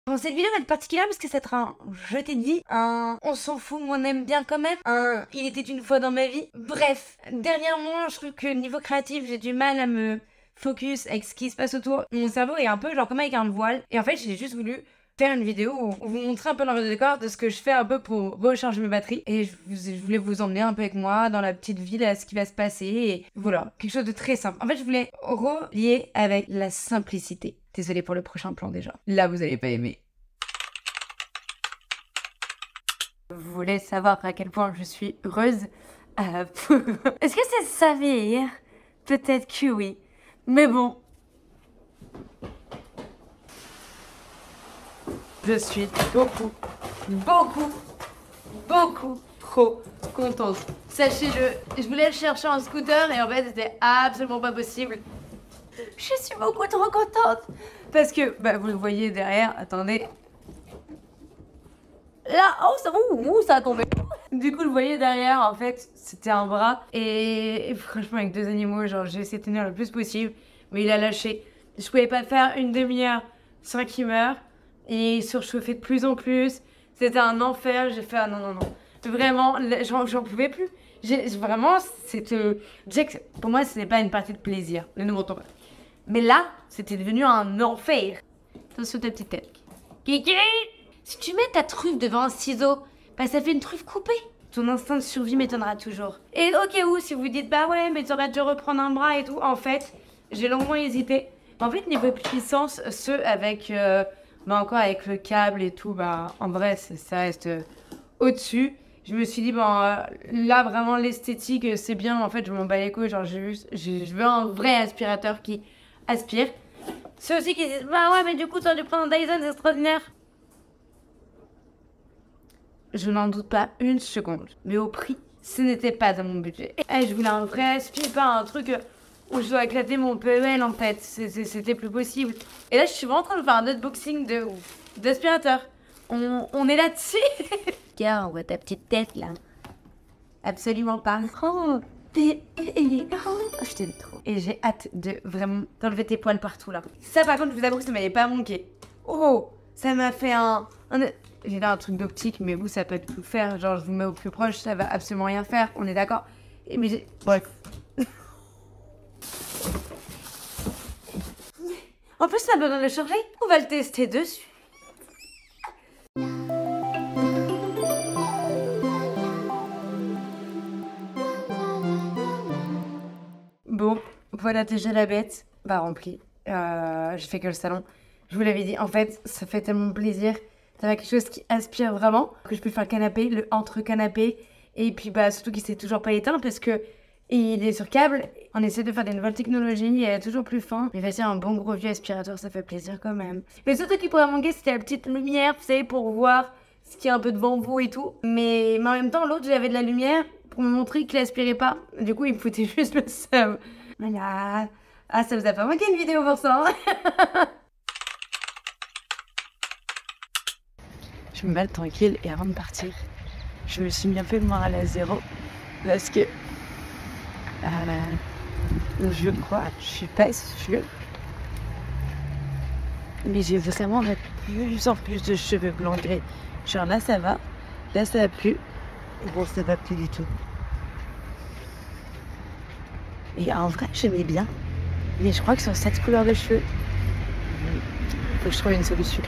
Bon, cette vidéo va être particulière parce que ça sera un jeté de vie, un on s'en fout mais on aime bien quand même, un il était une fois dans ma vie. Bref, dernièrement je trouve que niveau créatif j'ai du mal à me focus avec ce qui se passe autour. Mon cerveau est un peu genre comme avec un voile et en fait j'ai juste voulu faire une vidéo où vous montrer un peu l'envers du décor de ce que je fais un peu pour recharger mes batteries et je voulais vous emmener un peu avec moi dans la petite ville à ce qui va se passer et voilà, quelque chose de très simple. En fait je voulais relier avec la simplicité. Désolée pour le prochain plan déjà. Là vous allez pas aimer. Vous voulez savoir à quel point je suis heureuse Est-ce que c'est savir? Peut-être que oui. Mais bon. Je suis beaucoup trop contente. Sachez-le, je voulais le chercher en scooter et en fait c'était absolument pas possible. Je suis beaucoup trop contente. Parce que, bah vous le voyez derrière, attendez. Là, oh, ça a tombé. Du coup, vous voyez derrière, en fait, c'était un bras. Et franchement, avec deux animaux, genre, j'ai essayé de tenir le plus possible. Mais il a lâché. Je pouvais pas faire une demi-heure sans qu'il meure. Et il surchauffait de plus en plus. C'était un enfer. J'ai fait, ah non. Vraiment, j'en pouvais plus. Vraiment, c'était... Pour moi, ce n'est pas une partie de plaisir. Ne nous mentons pas. Mais là, c'était devenu un enfer. Attention ta petite tête. Kiki! Si tu mets ta truffe devant un ciseau, bah ça fait une truffe coupée. Ton instinct de survie m'étonnera toujours. Et au cas où, si vous dites, bah ouais, mais t'aurais dû reprendre un bras et tout, en fait, j'ai longuement hésité. En fait, niveau puissance, ceux avec, encore avec le câble et tout, bah en vrai, ça reste au-dessus. Je me suis dit, bon, là, vraiment, l'esthétique, c'est bien. En fait, je m'en bats les couilles. Genre, je veux un vrai aspirateur qui aspire. Ceux aussi qui disent, bah ouais, mais du coup, t'aurais dû prendre un Dyson, c'est extraordinaire. Je n'en doute pas une seconde. Mais au prix, ce n'était pas dans mon budget. Et je voulais un vrai aspirateur, pas un truc où je dois éclater mon PEL, en fait. C'était plus possible. Et là, je suis vraiment en train de faire un unboxing d'aspirateur. On est là-dessus. Tiens, on voit ta petite tête, là. Absolument pas. Oh, je t'aime trop. Et j'ai hâte de vraiment t'enlever tes poils partout, là. Ça, par contre, je vous avoue que ça m'avait pas manqué. Oh, ça m'a fait J'ai là un truc d'optique, mais vous, ça peut tout faire. Genre, je vous mets au plus proche, ça va absolument rien faire. On est d'accord? Mais j'ai... Bref. En plus, ça a besoin de le charger. On va le tester dessus. Bon, voilà déjà la bête. Bah, remplie. J'ai fait que le salon. Je vous l'avais dit, en fait, ça fait tellement plaisir d'avoir quelque chose qui aspire vraiment, que je peux faire le canapé, le entre-canapé, et puis bah surtout qu'il s'est toujours pas éteint parce que il est sur câble. On essaie de faire des nouvelles technologies, il est toujours plus fin. Mais vas-y, un bon gros vieux aspirateur, ça fait plaisir quand même. Le seul truc qui pourrait manquer, c'était la petite lumière, vous savez, pour voir ce qu'il y a un peu devant vous et tout. Mais en même temps, l'autre, j'avais de la lumière pour me montrer qu'il aspirait pas. Du coup, il me foutait juste le seum. Voilà. Ah, ça vous a pas manqué une vidéo pour ça, hein? Je me balle tranquille et avant de partir, je me suis mis un peu le moral à zéro parce que je crois, je suis pas sûre, mais j'ai vraiment de plus en plus de cheveux blancs gris. Genre là ça va plus, bon ça va plus du tout. Et en vrai j'aimais bien, mais je crois que sur cette couleur de cheveux, faut que je trouve une solution.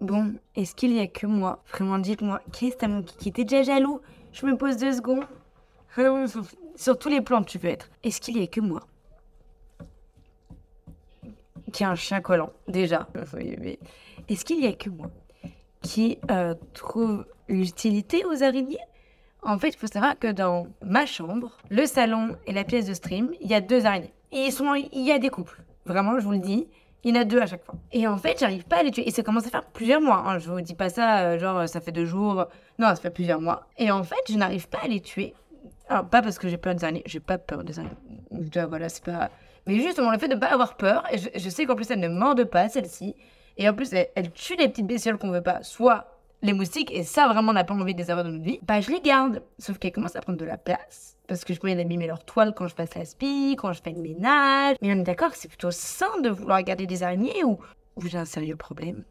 Bon, est-ce qu'il y a que moi? Vraiment, dites-moi, qu'est-ce que t'as mon kiki? T'es déjà jaloux? Je me pose 2 secondes. Sur tous les plans, tu veux être. Est-ce qu'il y a que moi qui a un chien collant, déjà? Est-ce qu'il y a que moi qui trouve l'utilité aux araignées? En fait, il faut savoir que dans ma chambre, le salon et la pièce de stream, il y a 2 araignées. Et il y a des couples. Vraiment, je vous le dis. Il y en a 2 à chaque fois. Et en fait, j'arrive pas à les tuer. Et ça commence à faire plusieurs mois. Hein. Je vous dis pas ça, genre, ça fait 2 jours. Non, ça fait plusieurs mois. Et en fait, je n'arrive pas à les tuer. Alors, pas parce que j'ai peur des araignées. J'ai pas peur des araignées. Voilà, c'est pas... Mais justement, le fait de ne pas avoir peur, et je sais qu'en plus elle ne morde pas celle-ci, et en plus elle tue les petites bestioles qu'on veut pas, soit les moustiques, et ça vraiment on n'a pas envie de les avoir dans notre vie, bah je les garde. Sauf qu'elles commencent à prendre de la place, parce que je pourrais abîmer leur toile quand je passe la spie, quand je fais le ménage. Mais on est d'accord que c'est plutôt sain de vouloir garder des araignées ou j'ai un sérieux problème.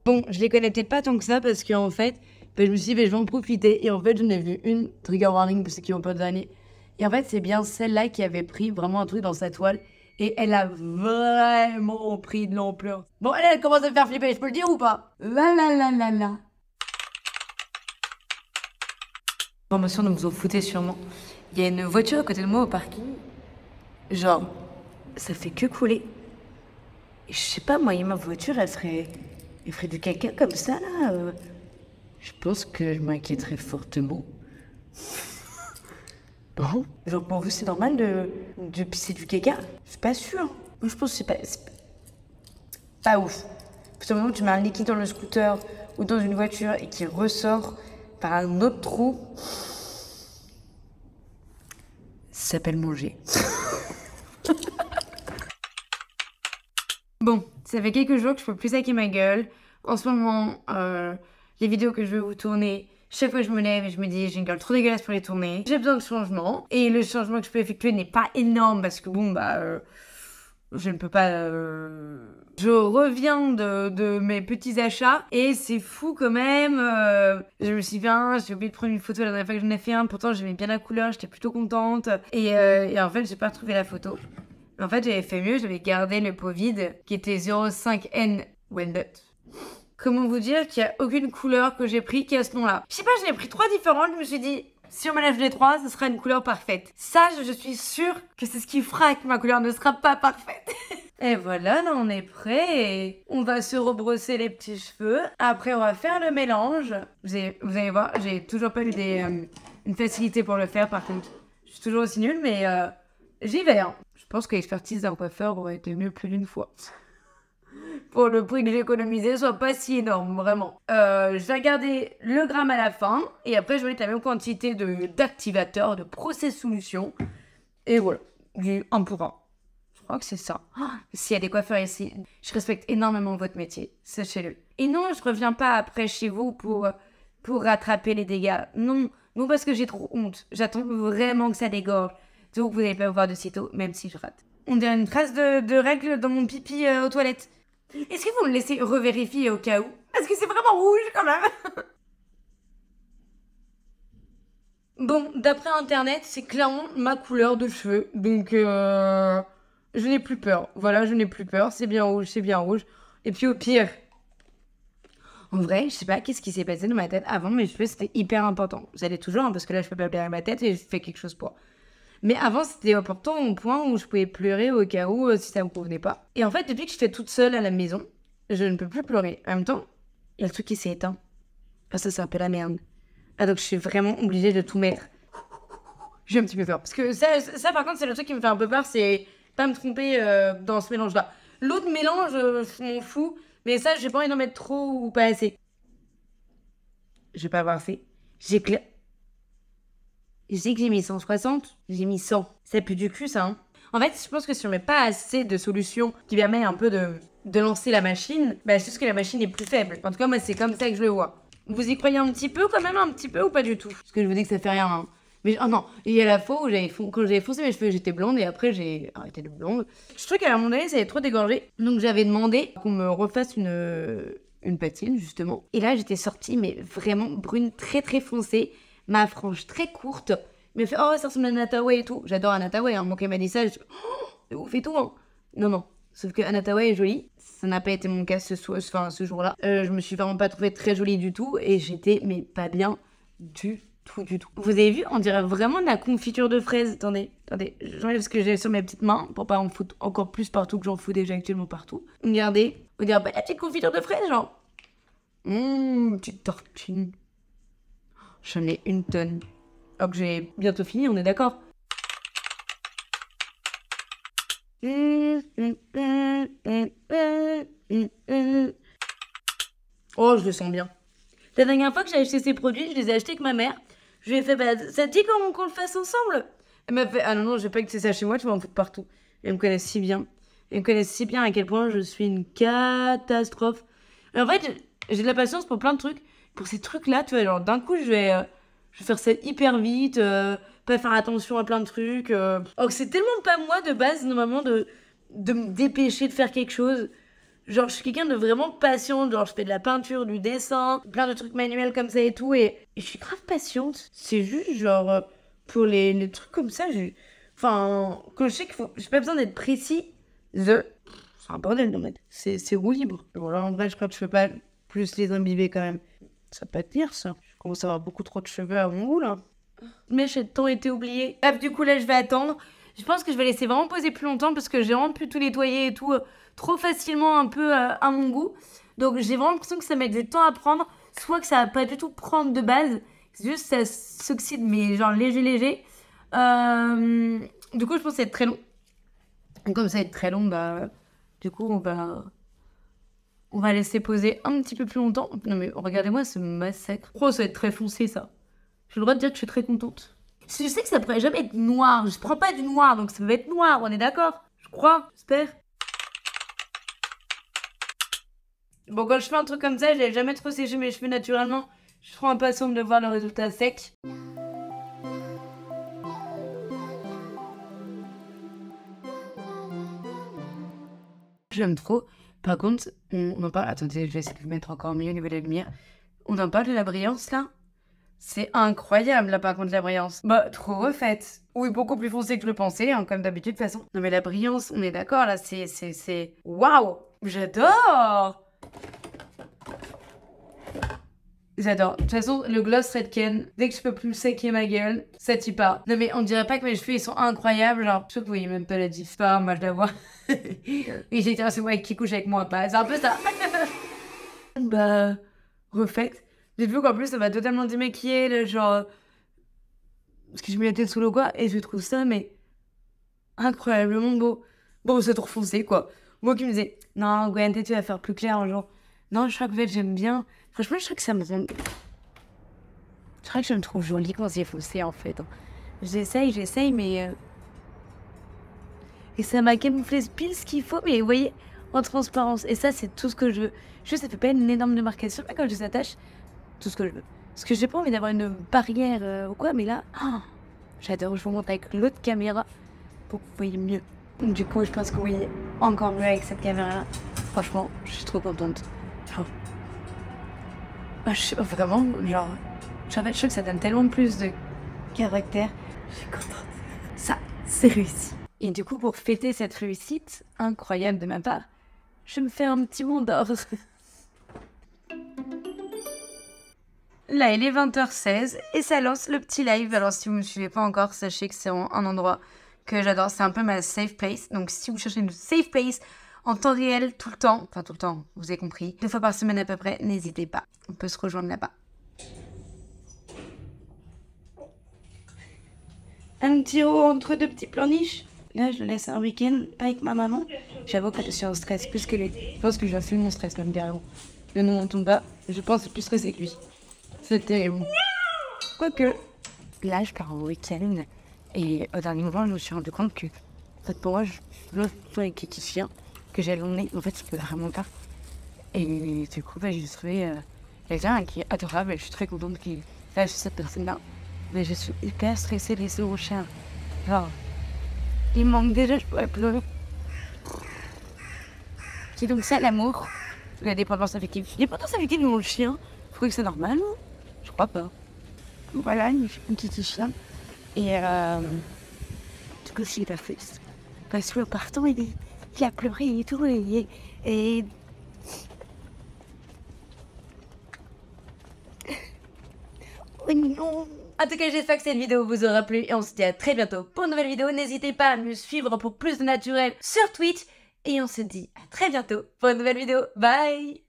Bon, je les connais peut-être pas tant que ça parce qu'en fait, je me suis dit, je vais en profiter. Et en fait, j'en ai vu une, trigger warning pour ceux qui ont pas d'années. Et en fait, c'est bien celle-là qui avait pris vraiment un truc dans sa toile. Et elle a vraiment pris de l'ampleur. Bon, elle commence à me faire flipper, je peux le dire ou pas? La la la la la. Bon, monsieur, vous en foutez sûrement. Il y a une voiture à côté de moi au parking. Genre, ça fait que couler. Et je sais pas, moi, ma voiture, elle ferait du caca comme ça, là. Je pense que je m'inquiéterais fortement. Bon. Genre, pour vous, c'est normal de pisser du caca? Je suis pas sûre. Moi, je pense que c'est pas ouf. Parce que au moment où tu mets un liquide dans le scooter ou dans une voiture et qui ressort par un autre trou, ça s'appelle manger. Bon, ça fait quelques jours que je peux plus hacker ma gueule. En ce moment, les vidéos que je veux vous tourner, chaque fois je me lève et je me dis j'ai une gueule trop dégueulasse pour les tourner. J'ai besoin de changement. Et le changement que je peux effectuer n'est pas énorme parce que bon, je ne peux pas... Je reviens de mes petits achats et c'est fou quand même. Je me suis dit, j'ai oublié de prendre une photo la dernière fois que j'en ai fait un. Pourtant, j'aimais bien la couleur, j'étais plutôt contente. Et en fait, j'ai pas retrouvé la photo. En fait, j'avais fait mieux, j'avais gardé le pot vide qui était 05N Wendut. Comment vous dire qu'il n'y a aucune couleur que j'ai pris qui a ce nom-là? Je sais pas, j'en ai pris 3 différentes, je me suis dit, si on mélange les 3, ce sera une couleur parfaite. Ça, je suis sûre que c'est ce qui fera que ma couleur ne sera pas parfaite. Et voilà, là on est prêt et on va se rebrosser les petits cheveux. Après, on va faire le mélange. Vous allez voir, j'ai toujours pas eu une facilité pour le faire par contre. Je suis toujours aussi nulle, mais j'y vais. Hein. Je pense que l'expertise d'un coiffeur aurait été mieux plus d'une fois. Pour le prix que j'ai économisé, soit pas si énorme, vraiment. Je vais regarder le gramme à la fin, et après je vais mettre la même quantité d'activateur, de process solution. Et voilà, du 1 pour 1. Je crois que c'est ça. Oh, s'il y a des coiffeurs ici, je respecte énormément votre métier, sachez-le. Et non, je reviens pas après chez vous pour rattraper les dégâts. Non, non parce que j'ai trop honte. J'attends vraiment que ça dégorge. Donc vous n'allez pas me voir de sitôt, même si je rate. On dirait une trace de règle dans mon pipi aux toilettes. Est-ce que vous me laissez revérifier au cas où? Parce que c'est vraiment rouge quand même. Bon, d'après internet, c'est clairement ma couleur de cheveux. Donc, je n'ai plus peur. Voilà, je n'ai plus peur. C'est bien rouge, c'est bien rouge. Et puis au pire, en vrai, je sais pas qu'est-ce qui s'est passé dans ma tête avant, mes cheveux c'était hyper important. Ça l'est toujours, hein, parce que là je peux pas pleurer ma tête et je fais quelque chose pour. Mais avant, c'était important au point où je pouvais pleurer au cas où si ça me convenait pas. Et en fait, depuis que je fais toute seule à la maison, je ne peux plus pleurer. En même temps, il y a le truc qui s'est éteint. Ah, ça, c'est un peu la merde. Ah, donc je suis vraiment obligée de tout mettre. J'ai un petit peu peur. Parce que ça par contre, c'est le truc qui me fait un peu peur, c'est pas me tromper dans ce mélange-là. L'autre mélange, je m'en fous. Mais ça, j'ai pas envie d'en mettre trop ou pas assez. Je vais pas avoir fait. Je sais que j'ai mis 160, j'ai mis 100. Ça pue du cul, ça, hein. En fait, je pense que si on met pas assez de solutions qui permettent un peu de lancer la machine, c'est juste que la machine est plus faible. En tout cas, moi, c'est comme ça que je le vois. Vous y croyez un petit peu, quand même, un petit peu, ou pas du tout? Parce que je vous dis que ça fait rien, hein. Mais oh non, il y a la fois où quand j'avais foncé mes cheveux, j'étais blonde, et après, j'ai arrêté de blonde. Je trouve qu'à un moment donné, ça avait trop dégorgé. Donc, j'avais demandé qu'on me refasse une patine, justement. Et là, j'étais sortie, mais vraiment brune, très, très foncée. Ma frange très courte. Il m'a fait, oh, ça ressemble à Anataway et tout. J'adore Anataway, hein. Moi, quand il m'a dit ça, je oh, c'est ouf et tout, hein. Non, non. Sauf que Anataway est jolie. Ça n'a pas été mon cas ce jour-là. Je me suis vraiment pas trouvée très jolie du tout. Et j'étais, mais pas bien du tout, du tout. Vous avez vu, on dirait vraiment de la confiture de fraises. Attendez, j'enlève ce que j'ai sur mes petites mains pour pas en foutre encore plus partout que j'en fous déjà actuellement partout. Regardez, on dirait la petite confiture de fraises, genre. Petite tortue. J'en ai une tonne. Alors que j'ai bientôt fini, on est d'accord? Oh, je le sens bien. La dernière fois que j'ai acheté ces produits, je les ai achetés avec ma mère. Je lui ai fait, ça te dit qu'on le fasse ensemble? Elle m'a fait, ah non, non, je vais pas que c'est ça chez moi, tu vas en foutre partout. Elle me connaît si bien. Elle me connaît si bien à quel point je suis une catastrophe. Et en fait, j'ai de la patience pour plein de trucs. Pour ces trucs-là, tu vois, genre d'un coup, je vais faire ça hyper vite, pas faire attention à plein de trucs. Or que c'est tellement pas moi de base, normalement, de me dépêcher de faire quelque chose. Genre, je suis quelqu'un de vraiment patient. Genre, je fais de la peinture, du dessin, plein de trucs manuels comme ça et tout. Et je suis grave patiente. C'est juste, genre, pour les trucs comme ça, enfin, quand je sais qu'il faut. J'ai pas besoin d'être précis. C'est un bordel, non, mais c'est roue libre. Bon, là, en vrai, je crois que je peux pas plus les imbiber quand même. Ça peut être pire, ça. Je commence à avoir beaucoup trop de cheveux à mon goût, là. Mais j'ai tant été oublié. Bref, du coup, là, je vais attendre. Je pense que je vais laisser vraiment poser plus longtemps parce que j'ai vraiment pu tout nettoyer et tout trop facilement un peu à mon goût. Donc, j'ai vraiment l'impression que ça met du temps à prendre. Soit que ça va pas du tout prendre de base. C'est juste ça s'oxyde, mais genre léger. Du coup, je pense que ça va être très long. Et comme ça va être très long, bah, du coup, on va laisser poser un petit peu plus longtemps. Non, mais regardez-moi ce massacre. Oh, ça va être très foncé, ça. J'ai le droit de dire que je suis très contente. Je sais que ça pourrait jamais être noir. Je prends pas du noir, donc ça va être noir, on est d'accord? Je crois, j'espère. Bon, quand je fais un truc comme ça, j'ai jamais trop séché mes cheveux naturellement. Je suis trop impatiente de voir le résultat sec. J'aime trop. Par contre, on en parle... Attendez, je vais essayer de vous mettre encore mieux au niveau de la lumière. On en parle de la brillance, là? C'est incroyable, là, par contre, la brillance. Bah, trop refaite. Oui, beaucoup plus foncée que je le pensais, hein, comme d'habitude, de toute façon. Non, mais la brillance, on est d'accord, là, c'est... Waouh! J'adore! J'adore. De toute façon, le gloss Redken, dès que je peux plus séquer ma gueule, ça t'y part. Non, mais on dirait pas que mes cheveux, ils sont incroyables. Genre, je sais que vous voyez même pas la diff. Pas, moi, je la vois. Et j'ai dit, c'est moi qui couche avec moi, pas. C'est un peu ça. Bah, refaite. J'ai vu qu'en plus, ça va totalement démaquiller, là, genre... Parce que je mets la tête sous l'eau, quoi, et je trouve ça, mais... incroyablement beau. Bon, c'est trop foncé, quoi. Moi qui me disais, non, Gwen, tu vas faire plus clair un jour. Non, je crois que en fait, j'aime bien. Franchement, je crois que ça me rend... Je crois que je me trouve jolie quand c'est foncé, en fait. J'essaye, mais... Et ça m'a camouflé pile ce qu'il faut, mais vous voyez, en transparence. Et ça, c'est tout ce que je veux. Juste, ça fait pas une énorme démarcation, mais quand je les attache, tout ce que je veux. Parce que j'ai pas envie d'avoir une barrière ou quoi, mais là, oh, j'adore. Je vous montre avec l'autre caméra pour que vous voyez mieux. Du coup, je pense que vous voyez encore mieux avec cette caméra-là. Franchement, je suis trop contente. Genre, vraiment, genre, je trouve que ça donne tellement plus de caractère. Je suis contente. Ça, c'est réussi. Et du coup, pour fêter cette réussite incroyable de ma part, je me fais un petit monde d'or. Là, il est 20h16 et ça lance le petit live. Alors, si vous ne me suivez pas encore, sachez que c'est un endroit que j'adore. C'est un peu ma safe place. Donc, si vous cherchez une safe place en temps réel, tout le temps, enfin tout le temps, vous avez compris, 2 fois par semaine à peu près, n'hésitez pas. On peut se rejoindre là-bas. Un petit haut entre 2 petits planiches. Là, je le laisse un week-end avec ma maman. J'avoue que je suis en stress plus que lui. Je pense que je vais fumer mon stress même carrément. Le nom n'en tombe pas. Je pense que je suis plus stressée que lui. C'est terrible. Quoique, là, je pars en week-end. Et au dernier moment, je me suis rendu compte que, en fait, pour moi, je veux avec qui chien que j'ai l'emmener. En fait, je peux vraiment pas. Et du coup, j'ai trouvé quelqu'un qui est adorable. Et je suis très contente qu'il lâche cette personne-là. Mais je suis hyper stressée de laisser mon chien. Genre, il manque déjà, je pourrais pleurer. C'est donc ça l'amour. La dépendance affective. Dépendance affective de mon chien. Vous croyez que c'est normal, non? Je crois pas. Voilà, il fait un petit chien. Et du coup, il a fait. Parce que partant, il a pleuré et tout. Et... Oh non! En tout cas, j'espère que cette vidéo vous aura plu et on se dit à très bientôt pour une nouvelle vidéo. N'hésitez pas à me suivre pour plus de naturel sur Twitch et on se dit à très bientôt pour une nouvelle vidéo. Bye!